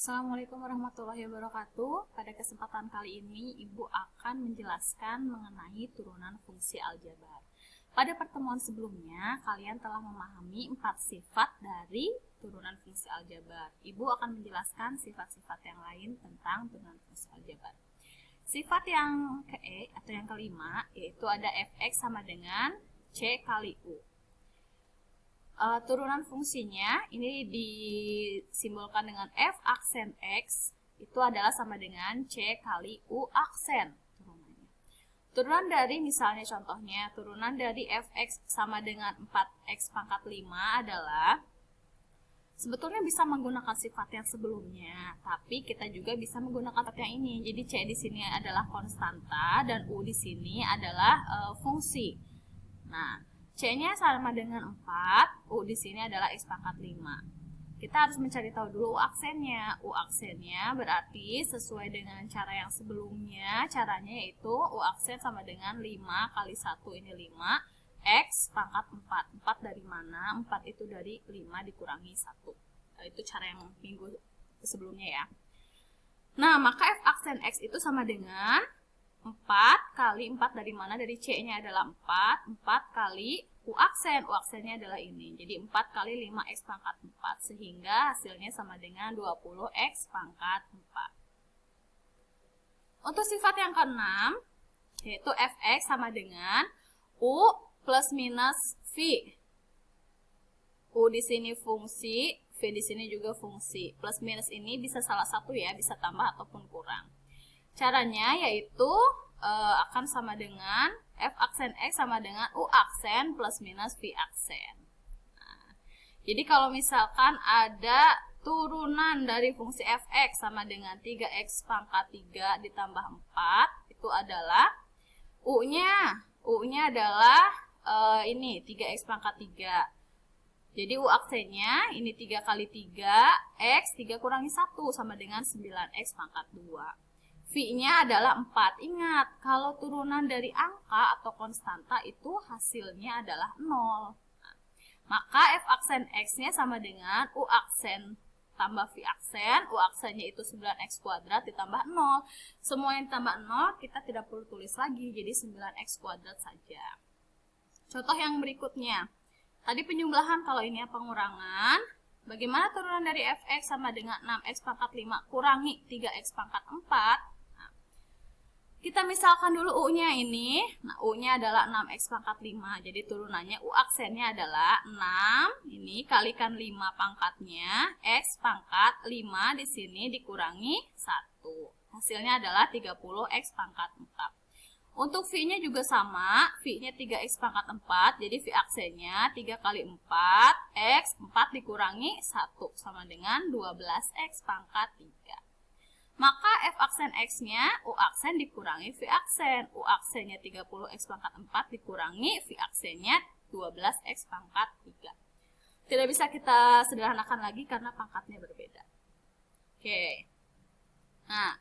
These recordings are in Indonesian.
Assalamualaikum warahmatullahi wabarakatuh. Pada kesempatan kali ini, Ibu akan menjelaskan mengenai turunan fungsi aljabar. Pada pertemuan sebelumnya, kalian telah memahami 4 sifat dari turunan fungsi aljabar. Ibu akan menjelaskan sifat-sifat yang lain tentang turunan fungsi aljabar. Sifat yang atau yang kelima, yaitu ada fx sama dengan c kali u. Turunan fungsinya ini disimbolkan dengan f aksen x itu adalah sama dengan c kali u aksen turunannya. Turunan dari misalnya contohnya turunan dari fx sama dengan 4x pangkat 5 adalah sebetulnya bisa menggunakan sifat yang sebelumnya, tapi kita juga bisa menggunakan sifat yang ini. Jadi c di sini adalah konstanta dan u di sini adalah fungsi. Nah, C-nya sama dengan 4, U di sini adalah X pangkat 5. Kita harus mencari tahu dulu U aksennya. U aksennya berarti sesuai dengan cara yang sebelumnya, caranya yaitu U aksen sama dengan 5 kali 1 ini 5, X pangkat 4. 4 dari mana? 4 itu dari 5 dikurangi 1. Itu cara yang minggu sebelumnya ya. Nah, maka F aksen X itu sama dengan 4 kali 4 dari mana? Dari C-nya adalah 4, 4 kali U aksen. U aksennya adalah ini. Jadi 4 kali 5x pangkat 4. Sehingga hasilnya sama dengan 20x pangkat 4. Untuk sifat yang keenam, yaitu fx sama dengan U plus minus V. U di sini fungsi, V di sini juga fungsi. Plus minus ini bisa salah satu ya, bisa tambah ataupun kurang. Caranya yaitu akan sama dengan F aksen X sama dengan U aksen plus minus V aksen. Nah, jadi kalau misalkan ada turunan dari fungsi Fx sama dengan 3x pangkat 3 ditambah 4, itu adalah U-nya adalah ini 3x pangkat 3. Jadi U aksennya ini 3 kali 3, X 3 kurangi 1 sama dengan 9x pangkat 2. V-nya adalah 4. Ingat, kalau turunan dari angka atau konstanta itu hasilnya adalah 0. Nah, maka F aksen X-nya sama dengan U aksen tambah V aksen. U aksennya itu 9x kuadrat ditambah 0. Semua yang ditambah 0 kita tidak perlu tulis lagi, jadi 9x kuadrat saja. Contoh yang berikutnya. Tadi penjumlahan, kalau ini pengurangan. Bagaimana turunan dari Fx sama dengan 6x pangkat 5 kurangi 3x pangkat 4? Kita misalkan dulu U-nya ini. Nah, U-nya adalah 6x pangkat 5. Jadi turunannya U aksennya adalah 6. Ini kalikan 5 pangkatnya. X pangkat 5 di sini dikurangi 1. Hasilnya adalah 30x pangkat 4. Untuk V-nya juga sama. V-nya 3x pangkat 4. Jadi V aksennya 3 kali 4. X 4 dikurangi 1. Sama dengan 12x pangkat 3. Maka F aksen X-nya U aksen dikurangi V aksen. U aksennya 30x pangkat 4 dikurangi V aksennya 12x pangkat 3. Tidak bisa kita sederhanakan lagi karena pangkatnya berbeda. Oke. Nah,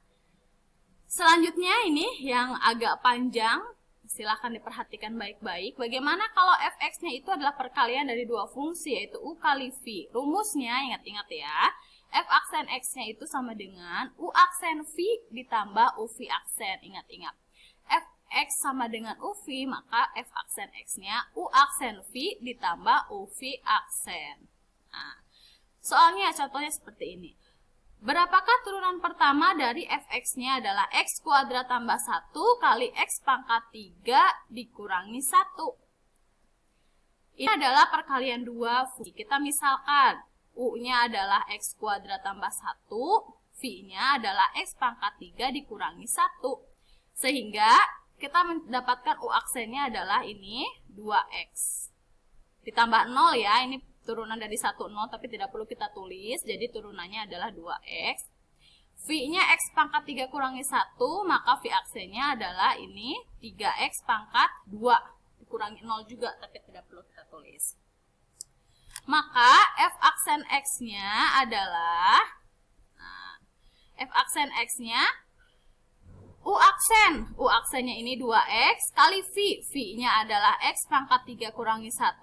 selanjutnya ini yang agak panjang. Silahkan diperhatikan baik-baik. Bagaimana kalau Fx-nya itu adalah perkalian dari dua fungsi, yaitu U kali V. Rumusnya, ingat-ingat ya. F aksen X-nya itu sama dengan U aksen V ditambah UV aksen. Ingat-ingat. Fx sama dengan UV, maka F aksen X-nya U aksen V ditambah UV aksen. Nah, soalnya contohnya seperti ini. Berapakah turunan pertama dari Fx-nya adalah X kuadrat tambah 1 kali X pangkat 3 dikurangi 1. Ini adalah perkalian dua fungsi. Kita misalkan U-nya adalah X kuadrat tambah 1, V-nya adalah X pangkat 3 dikurangi 1. Sehingga kita mendapatkan U aksennya adalah ini 2X. Ditambah 0 ya, ini turunan dari 1, 0, tapi tidak perlu kita tulis. Jadi turunannya adalah 2X. V-nya X pangkat 3 kurangi 1, maka V aksennya adalah ini 3X pangkat 2. Dikurangi 0 juga, tapi tidak perlu kita tulis. Maka F aksen X-nya adalah F aksen X-nya U aksen. U aksennya ini 2X kali V. V-nya adalah X pangkat 3 kurangi 1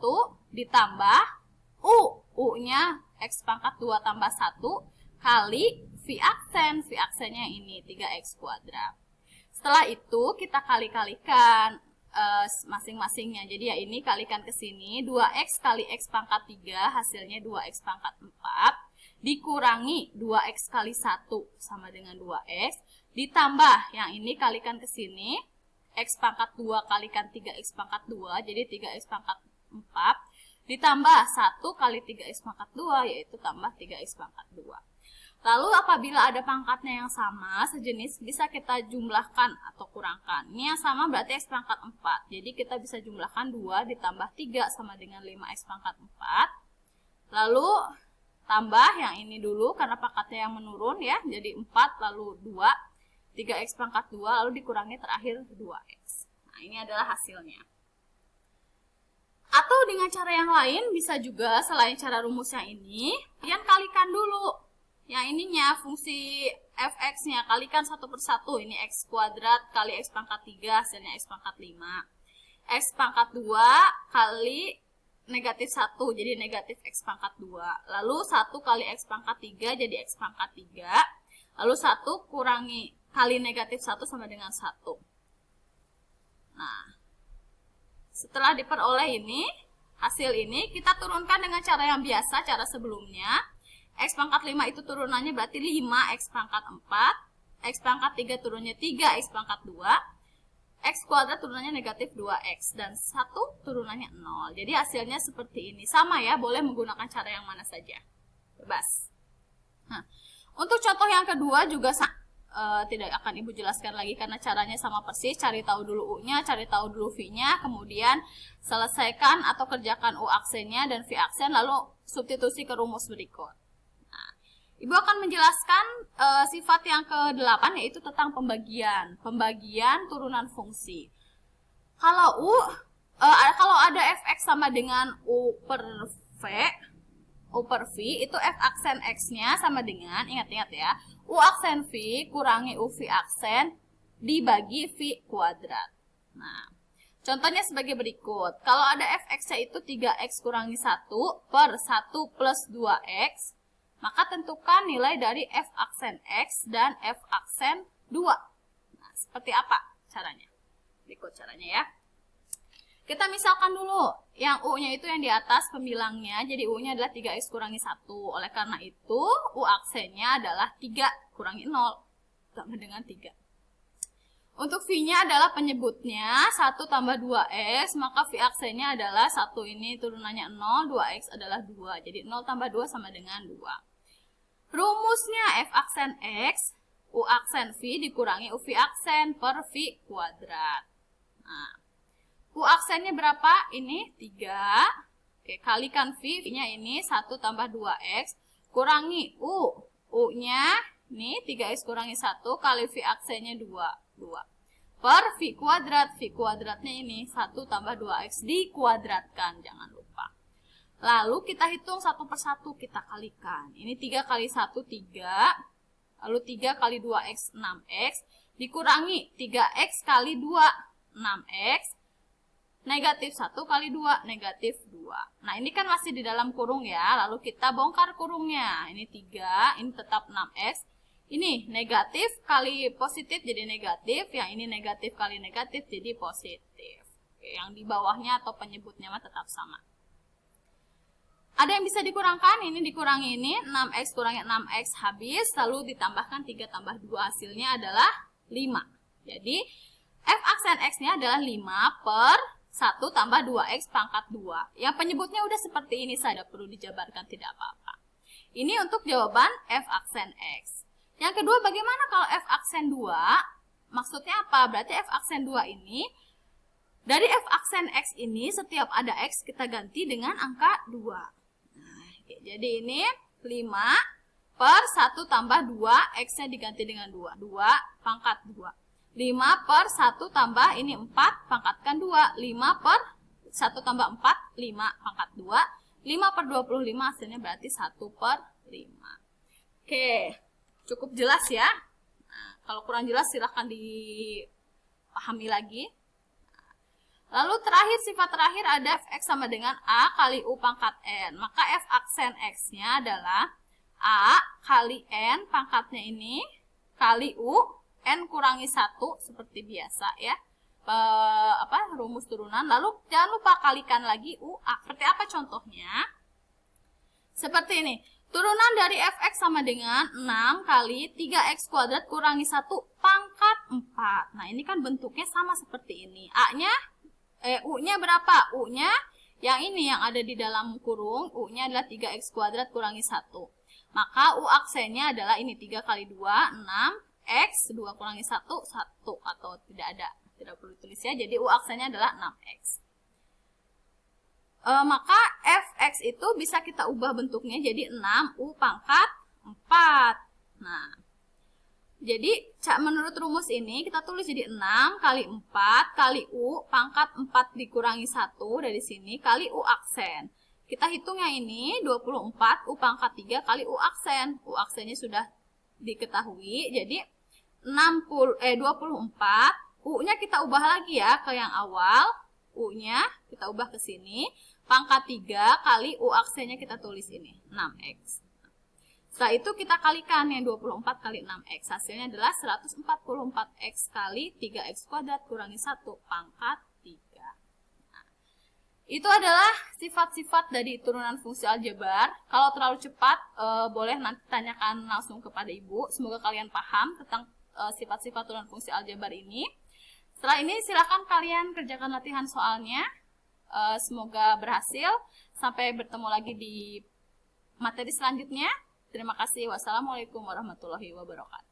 ditambah U. U-nya X pangkat 2 tambah 1 kali V V aksennya ini 3x kuadrat. Setelah itu kita kali-kalikan masing-masingnya. Jadi ya ini kalikan ke sini, 2x kali x pangkat 3 hasilnya 2x pangkat 4 dikurangi 2x kali 1 sama dengan 2x, ditambah yang ini kalikan ke sini, x pangkat 2 kalikan 3x pangkat 2 jadi 3x pangkat 4 ditambah 1 kali 3x pangkat 2 yaitu tambah 3x pangkat 2. Lalu apabila ada pangkatnya yang sama, sejenis, bisa kita jumlahkan atau kurangkan. Ini yang sama berarti x pangkat 4. Jadi kita bisa jumlahkan 2 ditambah 3 sama dengan 5x pangkat 4. Lalu tambah yang ini dulu karena pangkatnya yang menurun ya. Jadi 4 lalu 2, 3x pangkat 2 lalu dikurangi terakhir 2x. Nah ini adalah hasilnya. Atau dengan cara yang lain bisa juga selain cara rumus yang ini, kalian kalikan dulu. Yang ininya fungsi fx-nya kalikan satu per satu. Ini x kuadrat kali x pangkat 3 hasilnya x pangkat 5. X pangkat 2 kali negatif 1 jadi negatif x pangkat 2. Lalu 1 kali x pangkat 3 jadi x pangkat 3. Lalu 1 kurangi kali negatif 1 sama dengan 1. Nah, setelah diperoleh ini, hasil ini kita turunkan dengan cara yang biasa, cara sebelumnya. X pangkat 5 itu turunannya berarti 5x pangkat 4. X pangkat 3 turunnya 3x pangkat 2. X kuadrat turunannya negatif 2x. Dan 1 turunannya 0. Jadi hasilnya seperti ini. Sama ya, boleh menggunakan cara yang mana saja. Bebas. Nah, untuk contoh yang kedua juga tidak akan Ibu jelaskan lagi karena caranya sama persis. Cari tahu dulu U-nya, cari tahu dulu V-nya. Kemudian selesaikan atau kerjakan U aksennya dan V aksen. Lalu substitusi ke rumus berikut. Ibu akan menjelaskan sifat yang ke-8 yaitu tentang pembagian turunan fungsi. Kalau kalau ada fx sama dengan u per v itu f aksen x-nya sama dengan, ingat-ingat ya, u aksen v kurangi u v aksen dibagi v kuadrat. Nah, contohnya sebagai berikut. Kalau ada fx-nya itu 3x kurangi 1 per 1 plus 2x, maka tentukan nilai dari f aksen x dan f aksen 2. Nah, seperti apa caranya? Berikut caranya ya. Kita misalkan dulu, yang u-nya itu yang di atas pembilangnya, jadi u-nya adalah 3x kurangi 1. Oleh karena itu, u aksennya adalah 3 kurangi 0, sama dengan 3. Untuk v-nya adalah penyebutnya 1 tambah 2x, maka v aksennya adalah 1 ini turunannya 0, 2x adalah 2. Jadi 0 tambah 2 sama dengan 2. Rumusnya f aksen x, u aksen v dikurangi u v aksen per v kuadrat. Nah, u aksennya berapa? Ini 3. Oke, kalikan v-nya ini 1 tambah 2x, kurangi u. U-nya ini 3x kurangi 1 kali v aksennya 2. Per v kuadrat. V kuadratnya ini 1 tambah 2x dikuadratkan, jangan lupa. Lalu kita hitung satu per satu, kita kalikan. Ini 3 kali 1, 3. Lalu 3 kali 2x, 6x. Dikurangi 3x kali 2, 6x. Negatif 1 kali 2, negatif 2. Nah, ini kan masih di dalam kurung ya. Lalu kita bongkar kurungnya. Ini 3, ini tetap 6x. Ini negatif kali positif jadi negatif. Yang ini negatif kali negatif jadi positif. Oke, yang di bawahnya atau penyebutnya mah tetap sama. Ada yang bisa dikurangkan, ini dikurangi ini, 6x kurangi 6x habis, lalu ditambahkan 3 tambah 2, hasilnya adalah 5. Jadi, f aksen x-nya adalah 5 per 1 tambah 2x pangkat 2. Yang penyebutnya udah seperti ini saja, perlu dijabarkan, tidak apa-apa. Ini untuk jawaban f aksen x. Yang kedua, bagaimana kalau f aksen 2? Maksudnya apa? Berarti f aksen 2 ini, dari f aksen x ini, setiap ada x kita ganti dengan angka 2. Jadi ini 5 per 1 tambah 2, x-nya diganti dengan 2. 2 pangkat 2. 5 per 1 tambah ini 4, pangkatkan 2. 5 per 1 tambah 4, 5 pangkat 2. 5 per 25 hasilnya berarti 1 per 5. Oke, cukup jelas ya. Nah, kalau kurang jelas silahkan dipahami lagi. Lalu terakhir, sifat terakhir ada fx sama dengan a kali u pangkat n. Maka f aksen x-nya adalah A kali N pangkatnya ini kali U, N kurangi 1 seperti biasa ya. Rumus turunan. Lalu jangan lupa kalikan lagi UA. Seperti apa contohnya? Seperti ini. Turunan dari fx sama dengan 6 kali 3x kuadrat kurangi 1 pangkat 4. Nah, ini kan bentuknya sama seperti ini. U-nya berapa? U-nya yang ini yang ada di dalam kurung. U-nya adalah 3x kuadrat kurangi 1. Maka U aksennya adalah ini 3 kali 2, 6. X 2 kurangi 1, 1 atau tidak perlu tulis ya. Jadi U aksennya adalah 6X. Maka Fx itu bisa kita ubah bentuknya jadi 6U pangkat 4. Nah, jadi menurut rumus ini kita tulis jadi 6 kali 4 kali U pangkat 4 dikurangi 1 dari sini kali U aksen. Kita hitung yang ini 24 U pangkat 3 kali U aksen. U aksennya sudah diketahui, jadi 24 U-nya kita ubah lagi ya ke yang awal. U-nya kita ubah ke sini. Pangkat 3 kali U aksennya kita tulis ini. 6X. Setelah itu kita kalikan yang 24 kali 6X. Hasilnya adalah 144X kali 3X kuadrat kurangi 1 pangkat 3. Nah, itu adalah sifat-sifat dari turunan fungsi aljabar. Kalau terlalu cepat, boleh nanti tanyakan langsung kepada Ibu. Semoga kalian paham tentang sifat-sifat turunan fungsi aljabar ini. Setelah ini silakan kalian kerjakan latihan soalnya. Semoga berhasil. Sampai bertemu lagi di materi selanjutnya. Terima kasih. Wassalamualaikum warahmatullahi wabarakatuh.